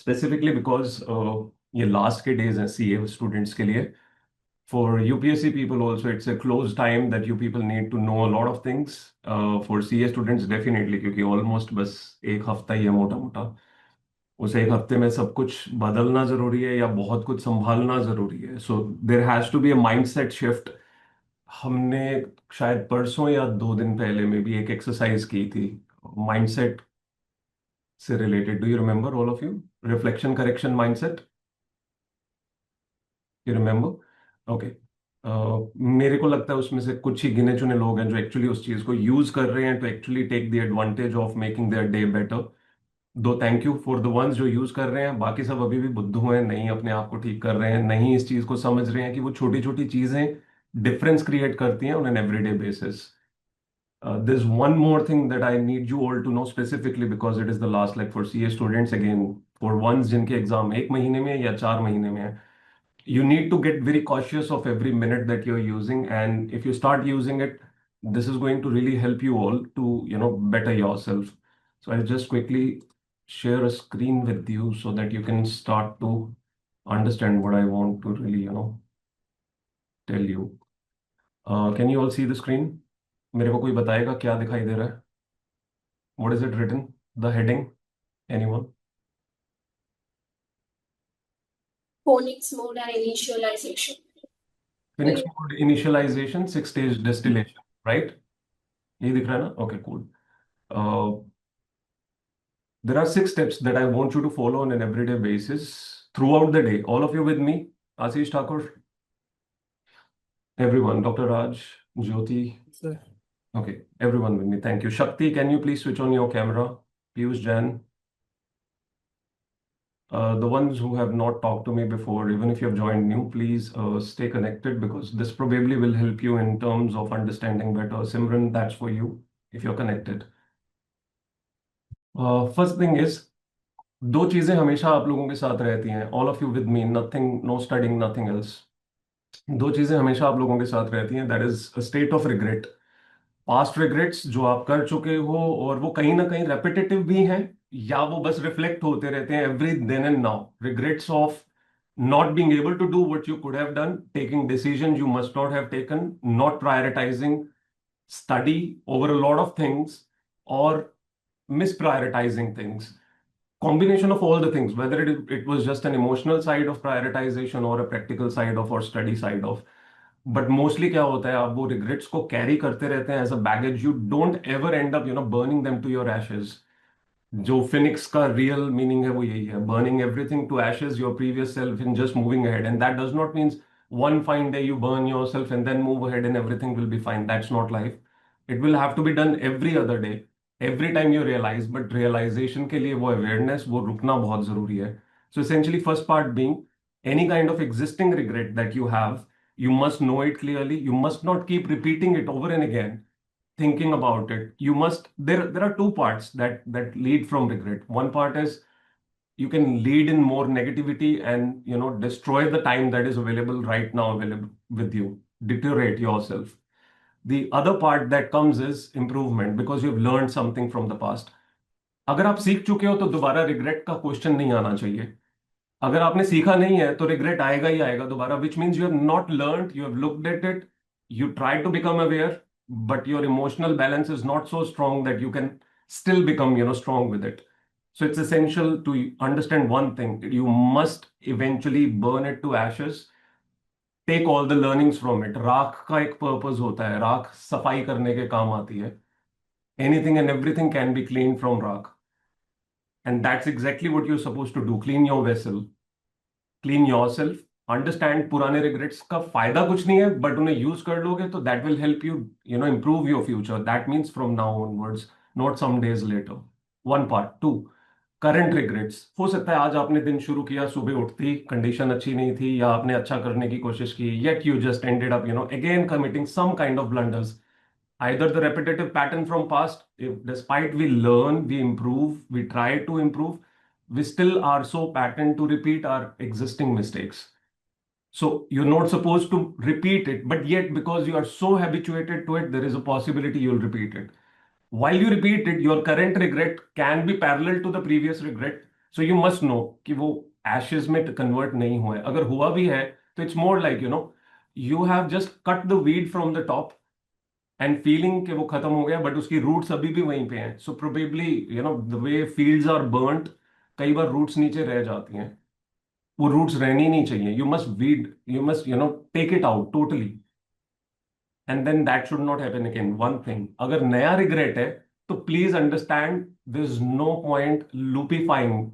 Specifically because ये last के days हैं सीए स्टूडेंट्स के लिए. For UPSC people also it's a close time that you people need to know a lot of things. For CA students definitely, क्योंकि almost बस एक हफ्ता ही है मोटा मोटा. उस एक हफ्ते में सब कुछ बदलना जरूरी है या बहुत कुछ संभालना जरूरी है. So there has to be a mindset shift. हमने शायद परसों या 2 दिन पहले में भी एक एक्सरसाइज की थी माइंडसेट से related. Do you remember all of you? Reflection correction mindset. You remember? Okay. मेरे को लगता है उसमें से कुछ ही गिने चुने लोग हैं जो एक्चुअली उस चीज को यूज कर रहे हैं to actually take the advantage of making their day better. दो thank you for the ones जो यूज कर रहे हैं. बाकी सब अभी भी बुद्धू हैं, नहीं अपने आप को ठीक कर रहे हैं, नहीं इस चीज को समझ रहे हैं कि वो छोटी छोटी चीजें डिफरेंस क्रिएट करती हैं on an everyday basis. There's one more thing that I need you all to know specifically because it is the last leg for CA students again. For ones जिनके एग्जाम 1 महीने में है या 4 महीने में है, you need to get very cautious of every minute that you're using. And if you start using it, this is going to really help you all to, better yourself. So I'll just quickly share a screen with you so that you can start to understand what I want to really, tell you. Can you all see the screen? मेरे को कोई बताएगा क्या दिखाई दे रहा है? What is it written? The heading? Anyone? Phonics mode and initialization. Phoenix mode initialization, 6 stage distillation, right? ये दिख रहा है ना? Okay, cool. Uh, there are 6 steps that I want you to follow on an everyday basis throughout the day. All of you with me? Ashish Thakur? Everyone. Dr. Raj? Jyoti? Sir. Okay, everyone with me. Thank you. Shakti, can you please switch on your camera? Piyush Jain? The ones who have not talked to me before, even if you have joined new, please stay connected because this probably will help you in terms of understanding better. Simran, that's for you if you're connected. First thing is, दो चीजें हमेशा आप लोगों के साथ रहती हैं. All of you with me, nothing, no studying, nothing else. दो चीजें हमेशा आप लोगों के साथ रहती हैं. That is a state of regret. Past regrets जो आप कर चुके हो और वो कहीं ना कहीं रेपिटेटिव भी हैं या वो बस रिफ्लेक्ट होते रहते हैं every then and now. Regrets of not being able to do what you could have done, taking decisions you must not have taken, not prioritizing study over a lot of things, or misprioritizing things. Combination of all the things, whether it was just an emotional side of prioritization or a practical side of or study side of. But mostly क्या होता है, आप वो regrets को carry करते रहते हैं as a baggage. You don't ever end up burning them to your ashes. जो फिनिक्स का रियल मीनिंग है वो यही है, burning everything to ashes your previous self in just moving ahead. And that does not means one fine day you burn yourself and then move ahead and everything will be fine. That's not life. It will have to be done every other day, every time you realize. But realization के लिए वो awareness, वो रुकना बहुत जरूरी है. So essentially first part being any kind of existing regret that you have, you must know it clearly. You must not keep repeating it over and again, thinking about it. You must, there are two parts that lead from regret. One part is you can lead in more negativity and destroy the time that is available right now available with you, deteriorate yourself. The other part that comes is improvement because you've learned something from the past. अगर आप सीख चुके हो तो दोबारा regret का question नहीं आना चाहिए. अगर आपने सीखा नहीं है तो रिग्रेट आएगा ही आएगा दोबारा, which means you have not learned, you have looked at it, you try to become aware, but your emotional balance is not so strong that you can still become strong with it. So it's essential to understand one thing: you must eventually burn it to ashes, take all the learnings from it. राख का एक purpose होता है, राख सफाई करने के काम आती है. Anything and everything can be cleaned from राख, and that's exactly what you're supposed to do. Clean your vessel, clean yourself. Understand पुराने रिग्रेट्स का फायदा कुछ नहीं है, बट उन्हें यूज कर लोगे तो that will help you improve your future. That means from now onwards, not some days later. One part. Two, current regrets. हो सकता है आज आपने दिन शुरू किया, सुबह उठती कंडीशन अच्छी नहीं थी या आपने अच्छा करने की कोशिश की, yet you just ended up again committing some kind of blunders. Either the repetitive pattern from past, if despite we learn, we improve, we try to improve, we still are so patterned to repeat our existing mistakes. So you're not supposed to repeat it, but yet because you are so habituated to it, there is a possibility you'll repeat it. While you repeat it, your current regret can be parallel to the previous regret, so you must no कि वो Ashes में convert नहीं हुआ है। अगर हुआ भी है तो it's more like you have just cut the weed from the top and feeling कि वो खत्म हो गया, बट उसकी रूट्स अभी भी वहीं पे हैं। So probably the way fields are burnt, कई बार रूट्स नीचे रह जाती हैं। वो रूट्स रहनी नहीं चाहिए। You must weed, you must take it out totally, and then that should not happen again. One thing, अगर नया रिग्रेट है तो please understand there is no point loopifying.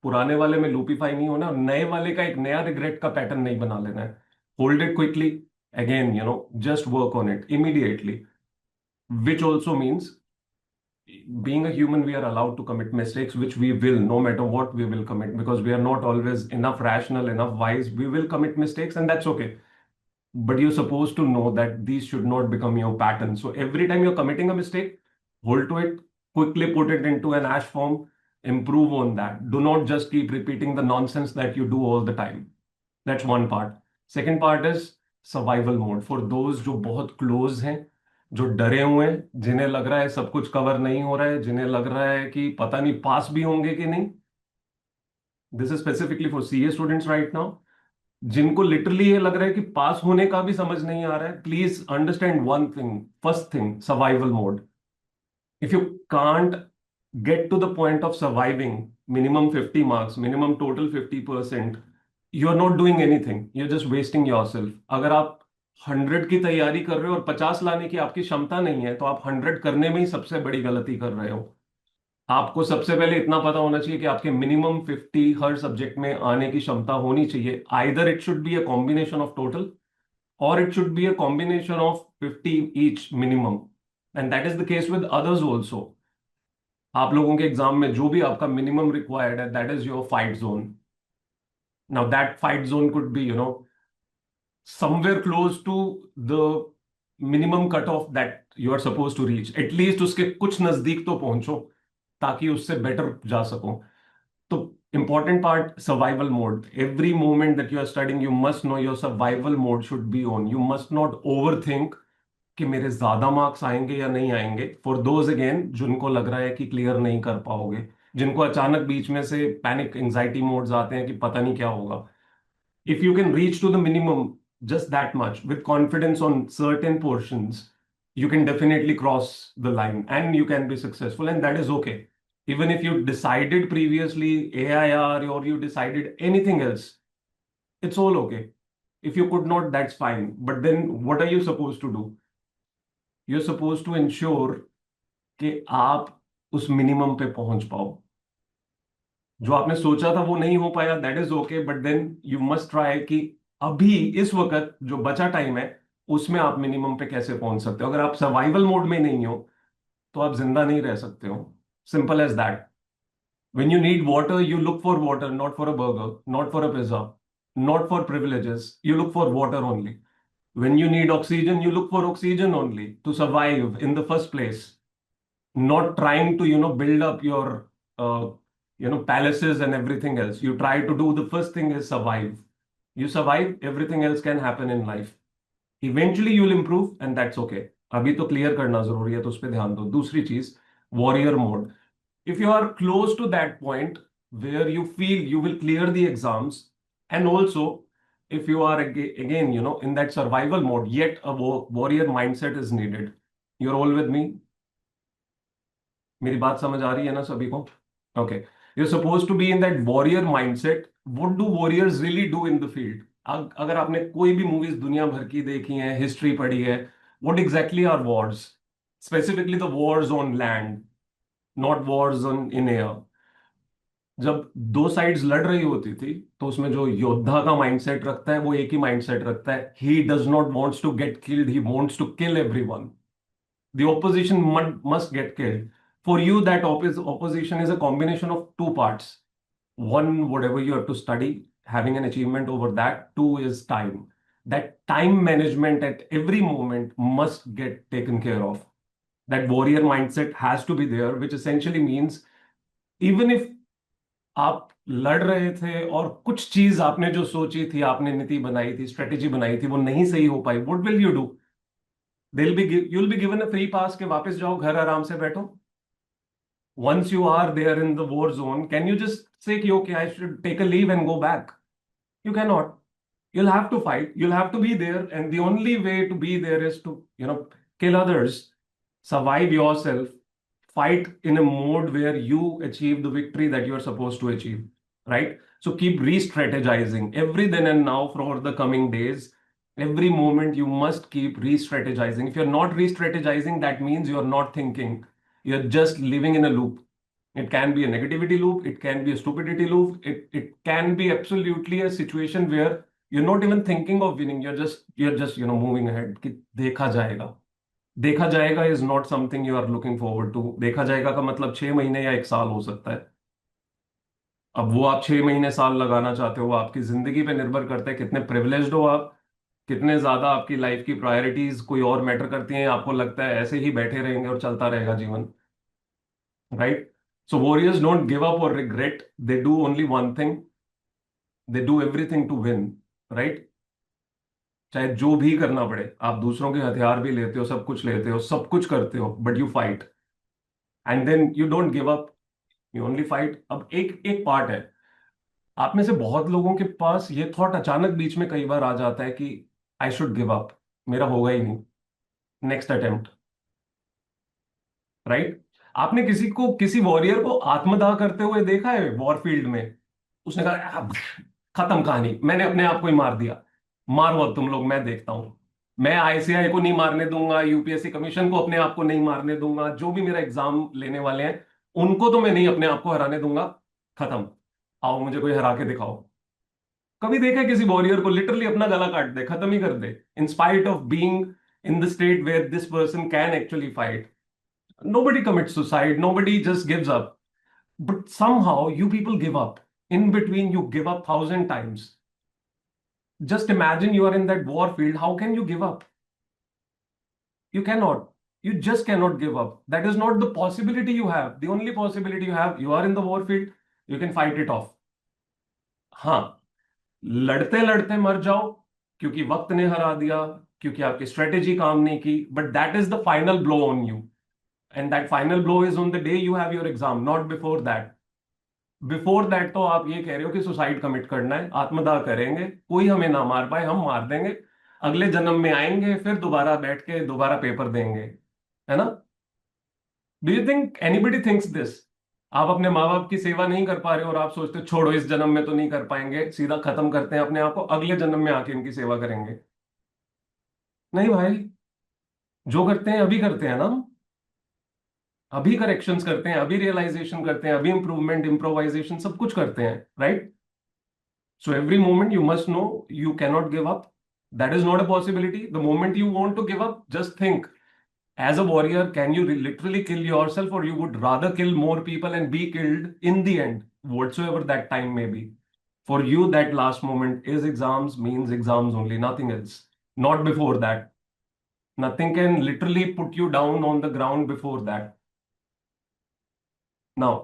पुराने वाले में लूपीफाई नहीं होना, और नए वाले का एक नया रिग्रेट का पैटर्न नहीं बना लेना है। Hold it quickly, again just work on it immediately, which also means being a human, we are allowed to commit mistakes, which we will, no matter what we will commit, because we are not always enough rational, enough wise. We will commit mistakes, and that's okay. But you're supposed to know that these should not become your pattern. So every time you're committing a mistake, hold to it, quickly put it into an ash form, improve on that. Do not just keep repeating the nonsense that you do all the time. That's one part. Second part is survival mode for those जो बहुत close हैं, जो डरे हुए हैं, जिन्हें लग रहा है सब कुछ कवर नहीं हो रहा है, जिन्हें लग रहा है कि पता नहीं पास भी होंगे कि नहीं। This is specifically for CA students right now, जिनको लिटरली ये लग रहा है कि पास होने का भी समझ नहीं आ रहा है। Please understand one thing, first thing, survival mode. If you can't get to the point of surviving minimum 50 marks, minimum total 50%, you're not doing anything. You're just wasting yourself. अगर आप 100 की तैयारी कर रहे हो और 50 लाने की आपकी क्षमता नहीं है, तो आप 100 करने में ही सबसे बड़ी गलती कर रहे हो। आपको सबसे पहले इतना पता होना चाहिए कि आपके मिनिमम 50 हर सब्जेक्ट में आने की क्षमता होनी चाहिए। Either it should be a combination of total, or it should be a combination of 50 each minimum, and that is the case with others also. आप लोगों के एग्जाम में जो भी आपका मिनिमम रिक्वायर्ड है, that is your fight zone. Now that fight zone could be somewhere close to the minimum cut off that you are supposed to reach, at least उसके कुछ नजदीक तो पहुंचो ताकि उससे बेटर जा सको। तो important part, survival mode. Every moment that you are studying, you must know your survival mode should be on. You must not over think कि मेरे ज्यादा मार्क्स आएंगे या नहीं आएंगे। फॉर दोज अगेन जिनको लग रहा है कि क्लियर नहीं कर पाओगे, जिनको अचानक बीच में से पैनिक एंजाइटी मोड्स आते हैं कि पता नहीं क्या होगा, if you can reach to the minimum, just that much, with confidence on certain portions, you can definitely cross the line and you can be successful, and that is okay. Even if you decided previously AIR or you decided anything else, it's all okay. If you could not, that's fine. But then what are you supposed to do? You're supposed to ensure कि आप उस minimum पे पहुंच पाओ। जो आपने सोचा था वो नहीं हो पाया, that is okay, but then you must try कि अभी इस वक्त जो बचा टाइम है उसमें आप मिनिमम पे कैसे पहुंच सकते हो। अगर आप सर्वाइवल मोड में नहीं हो तो आप जिंदा नहीं रह सकते हो। Simple as that. When you need water, you look for water, not for a burger, not for a pizza, not for privileges. You look for water only. When you need oxygen, you look for oxygen only to survive in the first place. Not trying to build up your palaces and everything else. You try to do, the first thing is survive. You survive, everything else can happen in life. Eventually you'll improve and that's okay. अभी तो clear करना जरूरी है, तो उस पर ध्यान दो। दूसरी चीज, warrior mode. If you are close to that point where you feel you will clear the exams, and also if you are again in that survival mode, yet a warrior mindset is needed. You're all with me? मेरी बात समझ आ रही है ना सभी को? Okay, you suppose to be in that warrior mindset. What do warriors really do in the field? अगर आपने कोई भी मूवीज दुनिया भर की देखी है, हिस्ट्री पढ़ी है, what exactly are wars? Specifically the wars on land, not wars on in air. जब दो साइड्स लड़ रही होती थी तो उसमें जो योद्धा का माइंडसेट रखता है वो एक ही माइंडसेट रखता है, he does not wants to get killed, he wants to kill everyone. The opposition must get killed. For you, that opposition is a combination of two parts. One, whatever you have to study, having an achievement over that. Two is time. That time management at every moment must get taken care of. That warrior mindset has to be there, which essentially means even if आप लड़ रहे थे और कुछ चीज आपने जो सोची थी, आपने नीति बनाई थी, स्ट्रेटेजी बनाई थी, वो नहीं सही हो पाई, what will you do? You'll be given a free pass के वापस जाओ घर, आराम से बैठो? Once you are there in the war zone, can you just say, ki, okay, I should take a leave and go back? You cannot. You'll have to fight. You'll have to be there. And the only way to be there is to, kill others, survive yourself, fight in a mode where you achieve the victory that you're supposed to achieve, right? So keep re-strategizing every then and now for the coming days. Every moment you must keep re-strategizing. If you're not re-strategizing, that means you're not thinking. You're just living in a loop. It can be a negativity loop, it can be a stupidity loop, it can be absolutely a situation where you're not even thinking of winning, you're just moving ahead कि देखा जाएगा. देखा जाएगा is not something you are looking forward to. देखा जाएगा का मतलब 6 महीने या 1 साल हो सकता है. अब वो आप 6 महीने साल लगाना चाहते हो, वो आपकी जिंदगी पे निर्भर करता है कितने प्रिविलेज्ड हो आप, कितने ज्यादा आपकी लाइफ की प्रायोरिटीज कोई और मैटर करती हैं, आपको लगता है ऐसे ही बैठे रहेंगे और चलता रहेगा जीवन, right? So warriors don't give up or regret. They do only one thing. They do everything to win, right? चाहे जो भी करना पड़े, आप दूसरों के हथियार भी लेते हो, सब कुछ लेते हो, सब कुछ करते हो, but you fight and then you don't give up. You only fight. अब एक एक पार्ट है, आप में से बहुत लोगों के पास ये थॉट अचानक बीच में कई बार आ जाता है कि आई शुड गिव अप, मेरा होगा ही नहीं, नेक्स्ट अटेम्प्ट, राइट? आपने किसी वॉरियर को आत्मदाह करते हुए देखा है वॉर फील्ड में? उसने कहा, "अब खत्म कहानी, मैंने अपने आप को ही मार दिया, मारो अब तुम लोग, मैं देखता हूं, मैं आईसीआई को नहीं मारने दूंगा, यूपीएससी कमीशन को अपने आप को नहीं मारने दूंगा, जो भी मेरा एग्जाम लेने वाले हैं उनको तो मैं नहीं अपने आप को हराने दूंगा, खत्म, आओ मुझे कोई हरा के दिखाओ"? कभी देखा है किसी वॉरियर को लिटरली अपना गला काट दे, खत्म ही कर दे, in spite of being in the state where this person can actually fight? Nobody commits suicide, nobody just gives up. But somehow you people give up. In between, you give up 1,000 times. Just imagine you are in that war field. How can you give up? You cannot. You just cannot give up. That is not the possibility you have. The only possibility you have, you are in the war field, you can fight it off. हाँ, लड़ते लड़ते मर जाओ क्योंकि वक्त ने हरा दिया, क्योंकि आपकी स्ट्रेटेजी काम नहीं की, but that is the final blow on you. And that final blow is on the day you have your exam, not before that. Before that तो आप ये कह रहे हो कि सुसाइड कमिट करना है, आत्मदाह करेंगे, कोई हमें ना मार पाए, हम मार देंगे, अगले जन्म में आएंगे, फिर दोबारा बैठ के दोबारा पेपर देंगे, है ना? Do you think anybody thinks this? आप अपने माँ बाप की सेवा नहीं कर पा रहे हो और आप सोचते हो छोड़ो इस जन्म में तो नहीं कर पाएंगे, सीधा खत्म करते हैं अपने आप को, अगले जन्म में आके इनकी सेवा करेंगे? नहीं भाई, जो करते हैं अभी करते हैं ना, अभी करेक्शंस करते हैं, अभी रियलाइजेशन करते हैं, अभी इंप्रूवमेंट इम्प्रोवाइजेशन सब कुछ करते हैं, right? So every moment you must know you cannot give up. That is not a possibility. The moment you want to give up, just think, as a warrior, can you literally kill yourself, or you would rather kill more people and be killed in the end, whatsoever that time may be? For you, that last moment is exams, means exams only, nothing else. Not before that. Nothing can literally put you down on the ground before that. Now,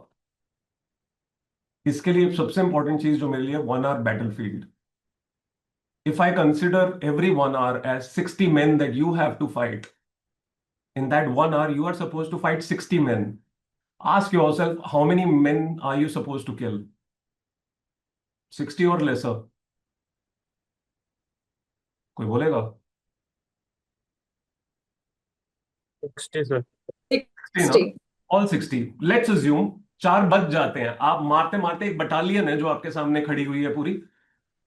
इसके लिए सबसे important चीज जो मेरे लिए 1 hour battlefield. If I consider every 1 hour as 60 men that you have to fight, in that 1 hour, you are supposed to fight 60 men. Ask yourself, how many men are you supposed to kill? 60 or lesser? कोई बोलेगा? 60 sir. 60 ना? 60. All 60. Let's assume 4 बच जाते हैं, आप मारते मारते, एक बटालियन है जो आपके सामने खड़ी हुई है पूरी,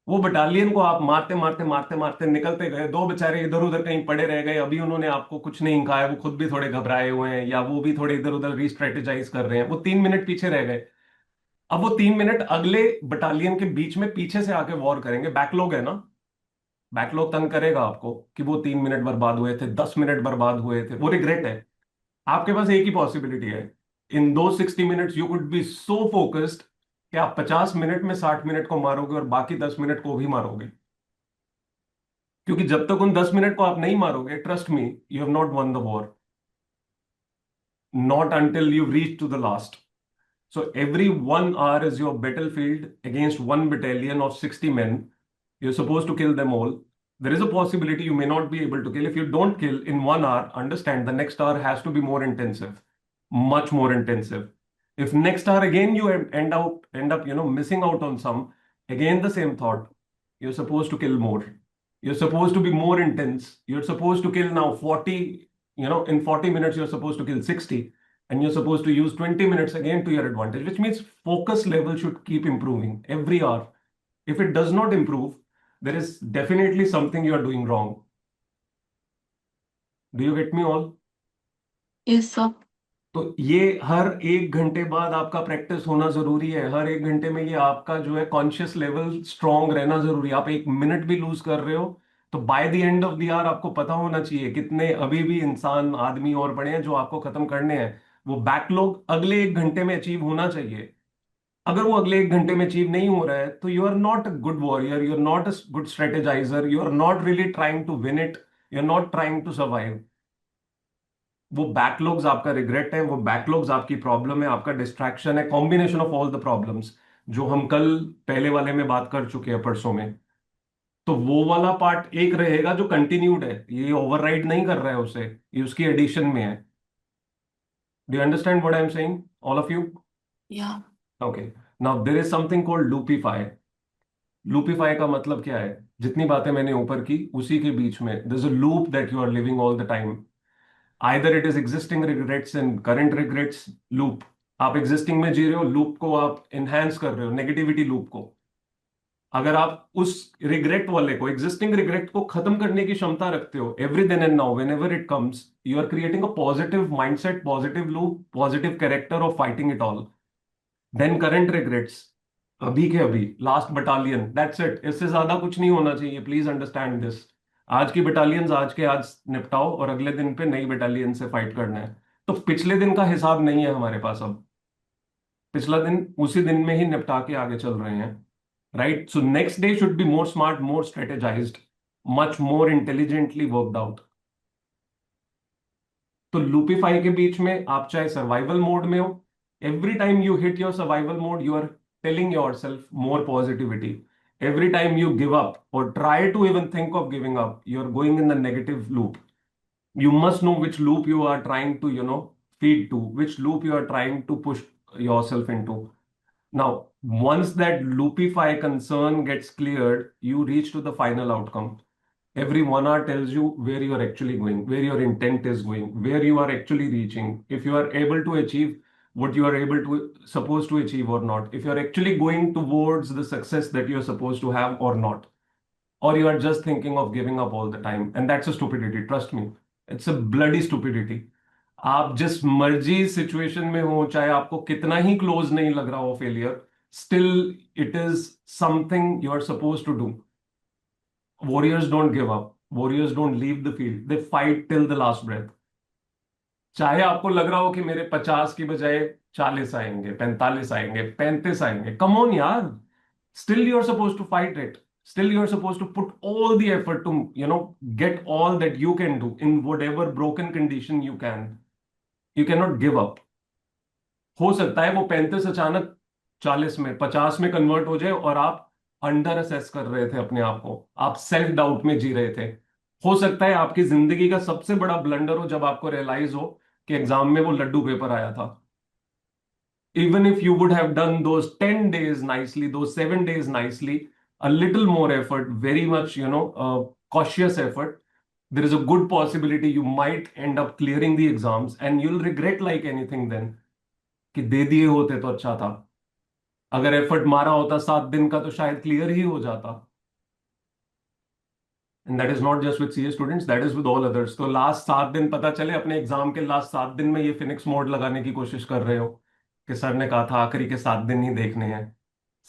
वो बटालियन को आप मारते मारते मारते मारते निकलते गए, 2 बेचारे इधर उधर कहीं पड़े रह गए, अभी उन्होंने आपको कुछ नहीं कहा है, वो खुद भी थोड़े घबराए हुए हैं या वो भी थोड़े इधर उधर रीस्ट्रेटेजाइज कर रहे हैं, वो 3 मिनट पीछे रह गए. अब वो 3 मिनट अगले बटालियन के बीच में पीछे से आके वॉर करेंगे. बैकलॉग है ना, बैकलॉग तंग करेगा आपको कि वो 3 मिनट बर्बाद हुए थे, 10 मिनट बर्बाद हुए थे, वो रिग्रेट है. आपके पास एक ही पॉसिबिलिटी है, इन दो 60 minutes you could be so focused कि आप 50 मिनट में 60 मिनट को मारोगे और बाकी 10 मिनट को भी मारोगे. क्योंकि जब तक उन 10 मिनट को आप नहीं मारोगे, trust me, you have not won the war, not until you reach to the last. So every 1 hour is your battlefield against one battalion of 60 men. You're supposed to kill them all. There is a possibility you may not be able to kill. If you don't kill in 1 hour, understand the next hour has to be more intensive, much more intensive. If next hour again you end up missing out on some, again the same thought. You're supposed to kill more. You're supposed to be more intense. You're supposed to kill now 40, in 40 minutes you're supposed to kill 60, and you're supposed to use 20 minutes again to your advantage, which means focus level should keep improving every hour. If it does not improve, there is definitely something you are doing wrong. Do you get me all? Yes, sir. तो ये हर 1 घंटे बाद आपका practice होना जरूरी है। हर 1 घंटे में ये आपका जो है कॉन्शियस लेवल स्ट्रांग रहना जरूरी है। आप 1 मिनट भी लूज कर रहे हो तो by the end of the year आपको पता होना चाहिए कितने अभी भी इंसान आदमी और पड़े हैं जो आपको खत्म करने हैं। वो बैकलॉग अगले 1 घंटे में अचीव होना चाहिए। अगर वो अगले 1 घंटे में अचीव नहीं हो रहा है तो you are not a good warrior, you are not a good strategizer, you are not really trying to win it, you are not trying to survive. वो बैकलॉग्स आपका रिग्रेट है, वो बैकलॉग्स आपकी प्रॉब्लम है, आपका डिस्ट्रैक्शन है, combination of all the problems जो हम कल पहले वाले में बात कर चुके हैं परसों में। तो वो वाला पार्ट एक रहेगा जो कंटिन्यूड है, ये ओवरराइड नहीं कर रहा है उसे, ये उसकी एडिशन में है। Do you understand what I am saying all of you? Yeah. Okay, now there is something called loopify. Loopify का मतलब क्या है? जितनी बातें मैंने ऊपर की उसी के बीच में there is a loop that you are living all the time. Either it is existing regrets and current regrets loop। आप existing में जी रहे हो, लूप को आप enhance कर रहे हो, नेगेटिविटी लूप को। अगर आप उस रिग्रेट वाले को, एग्जिस्टिंग रिग्रेट को खत्म करने की क्षमता रखते हो, every then and now whenever it comes you are creating a positive mindset, positive loop, positive character of fighting it all. Then current regrets, अभी के अभी लास्ट बटालियन, दैट्स इट। इससे ज्यादा कुछ नहीं होना चाहिए, प्लीज अंडरस्टैंड दिस। आज की बटालियंस आज के आज निपटाओ और अगले दिन पे नई बटालियन से फाइट करना है। तो पिछले दिन का हिसाब नहीं है हमारे पास अब, पिछला दिन उसी दिन में ही निपटा के आगे चल रहे हैं, right? So next day should be more smart, more strategized, much more intelligently worked out. तो लूपीफाई के बीच में आप चाहे सर्वाइवल मोड में हो, every time you hit your survival mode you are telling yourself more positivity. Every time you give up or try to even think of giving up, you're going in the negative loop. You must know which loop you are trying to feed to, which loop you are trying to push yourself into. Now once that loopify concern gets cleared, you reach to the final outcome. Every 1 hour tells you where you are actually going, where your intent is going, where you are actually reaching, if you are able to achieve what you are able to supposed to achieve or not, if you are actually going towards the success that you are supposed to have or not, or you are just thinking of giving up all the time. And that's a stupidity, trust me, it's a bloody stupidity. आप जिस मर्जी situation में हो, चाहे आपको कितना ही close नहीं लग रहा हो failure, still it is something you are suppose to do. Warriors don't give up. Warriors don't leave the field. They fight till the last breath. चाहे आपको लग रहा हो कि मेरे 50 की बजाय 40 आएंगे, 45 आएंगे, 35 आएंगे, कम ऑन यार, still you are suppose to fight it. Still you are supposed to put all the effort to get all that you can do in whatever broken condition you can. You cannot give up. हो सकता है वो 35 अचानक 40 में 50 में convert हो जाए और आप अंडर असेस कर रहे थे अपने आप को, आप सेल्फ डाउट में जी रहे थे। हो सकता है आपकी जिंदगी का सबसे बड़ा ब्लंडर हो जब आपको रियलाइज हो कि एग्जाम में वो लड्डू पेपर आया था। Even if you would have done those 10 days nicely, those 7 days nicely, a little more effort, very much cautious effort, there is a good possibility you might end up clearing the exams and you'll regret like anything then कि दे दिए होते तो अच्छा था। अगर effort मारा होता 7 दिन का तो शायद क्लियर ही हो जाता। And that is not just with CA students, that is with all others. तो लास्ट 7 दिन पता चले अपने एग्जाम के लास्ट 7 दिन में ये फिनिक्स मोड लगाने की कोशिश कर रहे हो कि सर ने कहा था आखिरी के 7 दिन ही देखने हैं।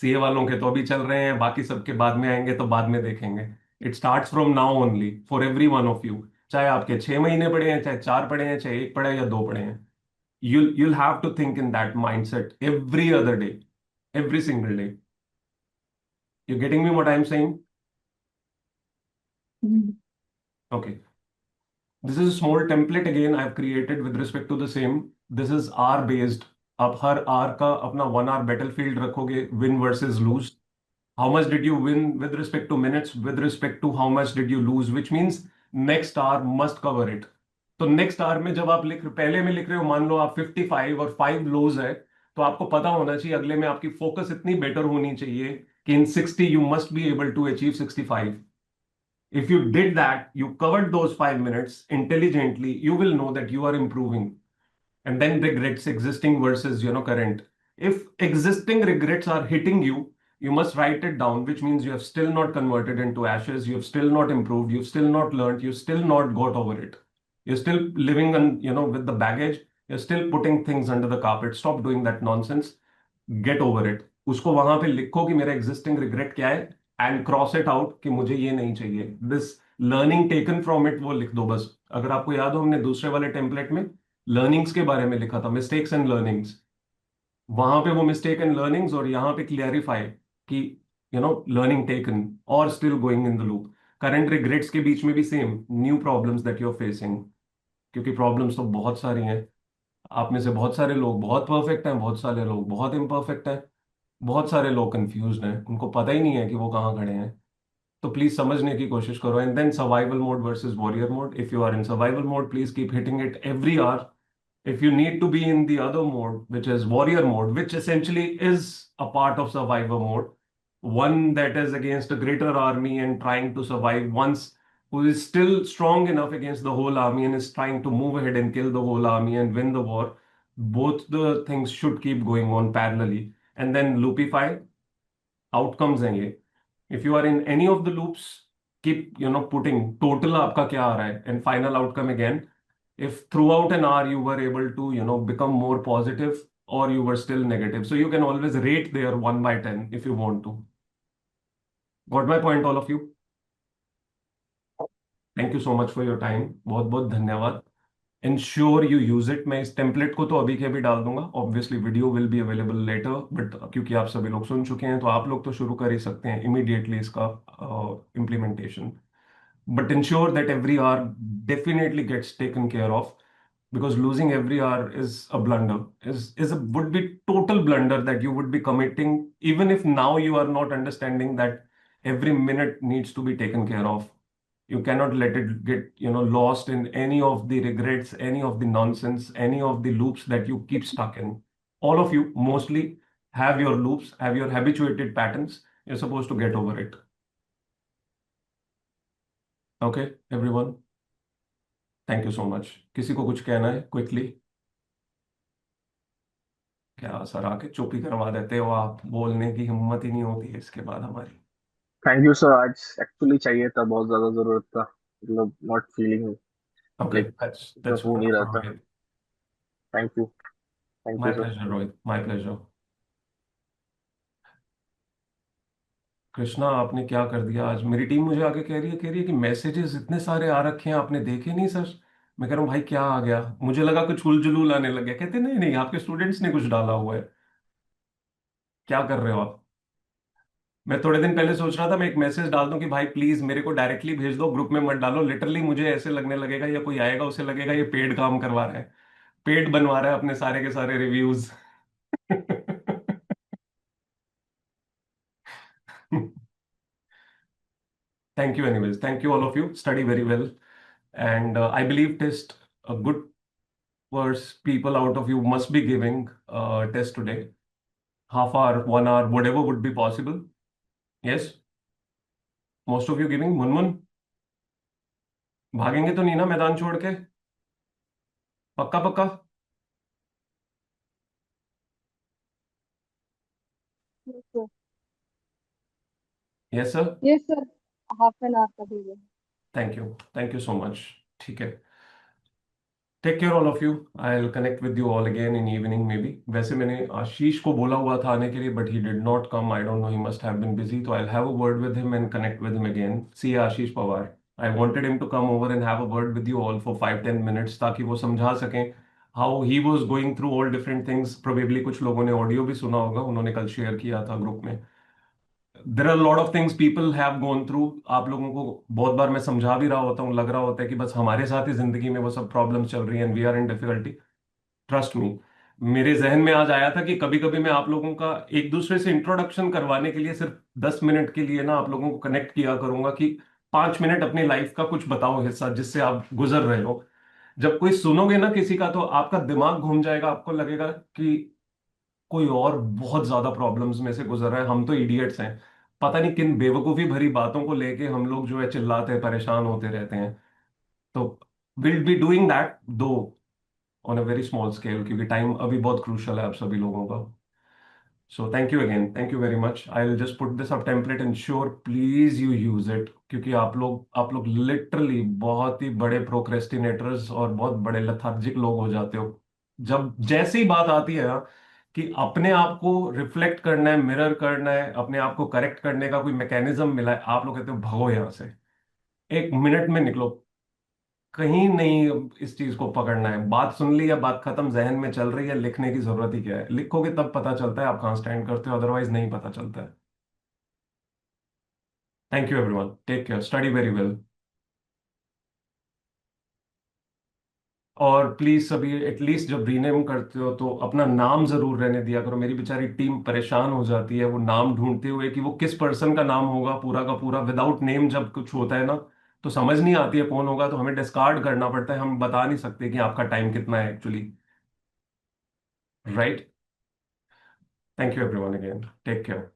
सीए वालों के तो अभी चल रहे हैं, बाकी सबके बाद में आएंगे तो बाद में देखेंगे। It starts from now only for every one of you, चाहे आपके 6 महीने पड़े हैं, चाहे 4 पड़े हैं, चाहे 1 पड़े या 2 पड़े हैं। You'll have to think in that mindset every other day, every single day. You getting me what I'm saying? Mm. Okay. This is a small template again I've created with respect to the same. This is R based. आप हर R का अपना 1 hour battlefield रखोगे, win versus lose. How much did you win with respect to minutes, with respect to how much did you lose, which means next hour must cover it. तो next our में जब आप पहले में लिख रहे हो, मान लो आप 55 और 5 लोज है, तो आपको पता होना चाहिए अगले में आपकी फोकस इतनी बेटर होनी चाहिए कि in 60 you must be able to achieve 65. If you did that, you covered those 5 minutes intelligently, you will know that you are improving. And then regrets existing versus current. If existing regrets are hitting you, you must write it down, which means you have still not converted into ashes, you have still not improved, you've still not learned, you've still not got over it. You're still living on, with the baggage, you're still putting things under the carpet. Stop doing that nonsense. Get over it. उसको वहां पे लिखो कि मेरा existing regret क्या है and cross it out कि मुझे ये नहीं चाहिए. This learning taken from it वो लिख दो बस. अगर आपको याद हो हमने दूसरे वाले टेम्पलेट में लर्निंग्स के बारे में लिखा था, मिस्टेक्स एंड लर्निंग्स. वहां पे वो मिस्टेक एंड लर्निंग्स और यहाँ पे क्लियरिफाई कि लर्निंग टेकन और still going in the loop. Current regrets के बीच में भी same new problems that you are facing, क्योंकि प्रॉब्लम्स तो बहुत सारी हैं. आप में से बहुत सारे लोग बहुत परफेक्ट हैं, बहुत सारे लोग बहुत इम्परफेक्ट हैं, बहुत सारे लोग कंफ्यूज्ड हैं, उनको पता ही नहीं है कि वो कहाँ खड़े हैं. तो प्लीज समझने की कोशिश करो. And then survival mode versus warrior mode. If you are in survival mode, please keep hitting it every hour. If you need to be in the other mode, which is warrior mode, which essentially is a part of survivor mode, one that is against a greater army and trying to survive, once who is still strong enough against the whole army and is trying to move ahead and kill the whole army and win the war, both the things should keep going on parallelly. And then loopify outcomes हैं ये. If you are in any of the loops, keep putting total आपका क्या आ रहा है and final outcome again. If throughout an hour you were able to become more positive or you were still negative, so you can always rate there 1 by 10 if you want to. Got my point, all of you? Thank you so much for your time. बहुत बहुत धन्यवाद. Ensure you use it. मैं इस template को तो अभी के अभी डाल दूंगा. Obviously video will be available later, but क्योंकि आप सभी लोग सुन चुके हैं तो आप लोग तो शुरू कर ही सकते हैं इमीडिएटली इसका implementation. But ensure that every hour definitely gets taken care of, because losing every hour is a blunder, would be total blunder that you would be committing, even if now you are not understanding that every minute needs to be taken care of. You cannot let it get lost in any of the regrets, any of the nonsense, any of the loops that you keep stuck in. All of you mostly have your loops, have your habituated patterns. You're supposed to get over it. Okay, everyone. Thank you so much. किसी को कुछ कहना है quickly? क्या sir आके चुप ही करवा देते हो आप, बोलने की हिम्मत ही नहीं होती है इसके बाद हमारी. थैंक यू सर, आज एक्चुअली चाहिए था, बहुत ज्यादा जरूरत था, मतलब not feeling Okay, like that's हो नहीं रहा wonderful, था. Rohit. Thank My you sir. pleasure, Rohit. My pleasure. Krishna आपने क्या कर दिया आज. मेरी टीम मुझे आके कह रही है कि मैसेजेस इतने सारे आ रखे हैं, आपने देखे नहीं सर. मैं कह रहा हूँ भाई क्या आ गया, मुझे लगा कुछ हुलजुलूल आने लग गया. कहते नहीं नहीं, आपके स्टूडेंट्स ने कुछ डाला हुआ है. क्या कर रहे हो आप? मैं थोड़े दिन पहले सोच रहा था मैं एक मैसेज डाल दूं कि भाई प्लीज मेरे को डायरेक्टली भेज दो, ग्रुप में मत डालो. लिटरली मुझे ऐसे लगने लगेगा या कोई आएगा उसे लगेगा ये पेड काम करवा रहा है, पेड बनवा रहा है अपने सारे के सारे reviews. Thank you anyways. Thank you all of you. Study very well. And I believe test a good words people out of you must be giving test today. Half hour, 1 hour, whatever would be possible. Yes? Most of you giving? Munmun? भागेंगे तो नहीं ना मैदान छोड़ के? पक्का पक्का? Yes, sir. Yes sir? Yes, sir. Half an hour का दीजिए. Thank you. Thank you so much. ठीक है. Take care all of you. I will connect with you all again in evening maybe. वैसे मैंने आशीष को बोला हुआ था आने के लिए, but he did not come. I don't know, he must have been busy. तो I will have a word with him and connect with him again. See Ashish Pawar. I wanted him to come over and have a word with you all for 5-10 minutes, ताकि वो समझा सकें how he was going through all different things. Probably कुछ लोगों ने audio भी सुना होगा, उन्होंने कल शेयर किया था ग्रुप में. There are lot of things people have gone through. आप लोगों को बहुत बार मैं समझा भी रहा होता हूँ, लग रहा होता है कि बस हमारे साथ ही जिंदगी में वो सब प्रॉब्लम्स चल रही हैं and we are in difficulty. Trust me, मेरे जहन में आज आया था कि कभी कभी मैं आप लोगों का एक दूसरे से इंट्रोडक्शन करवाने के लिए सिर्फ 10 मिनट के लिए ना आप लोगों को कनेक्ट किया करूंगा कि 5 मिनट अपनी लाइफ का कुछ बताओ हिस्सा जिससे आप गुजर रहे हो. जब कोई सुनोगे ना किसी का तो आपका दिमाग घूम जाएगा, आपको लगेगा कि कोई और बहुत ज्यादा प्रॉब्लम्स में से गुजर रहा है, हम तो इडियट्स हैं। पता नहीं किन बेवकूफी भरी बातों को लेके हम लोग जो है चिल्लाते परेशान होते रहते हैं। तो विल बी डूइंग दैट दो on a very small scale, क्योंकि टाइम अभी बहुत क्रूशल है आप सभी लोगों का। So thank you again, thank you very much. I will just put this up template and sure please you use it, क्योंकि आप लोग लिटरली बहुत ही बड़े प्रोक्रेस्टिनेटर्स और बहुत बड़े लथार्जिक लोग हो जाते हो। जब जैसे ही बात आती है ना कि अपने आप को रिफ्लेक्ट करना है, मिरर करना है, अपने आप को करेक्ट करने का कोई मैकेनिज्म मिला है, आप लोग कहते हो भागो यहां से, एक मिनट में निकलो, कहीं नहीं इस चीज को पकड़ना है। बात सुन ली या बात खत्म, जहन में चल रही है, लिखने की जरूरत ही क्या है? लिखोगे तब पता चलता है आप कहाँ स्टैंड करते हो, अदरवाइज नहीं पता चलता है। Thank you everyone, take care, study very well. और प्लीज सभी एटलीस्ट जब रीनेम करते हो तो अपना नाम जरूर रहने दिया करो। मेरी बेचारी टीम परेशान हो जाती है वो नाम ढूंढते हुए कि वो किस पर्सन का नाम होगा पूरा का पूरा। विदाउट नेम जब कुछ होता है ना तो समझ नहीं आती है कौन होगा, तो हमें डिस्कार्ड करना पड़ता है, हम बता नहीं सकते कि आपका टाइम कितना है actually. Right. Thank you everyone again, take care.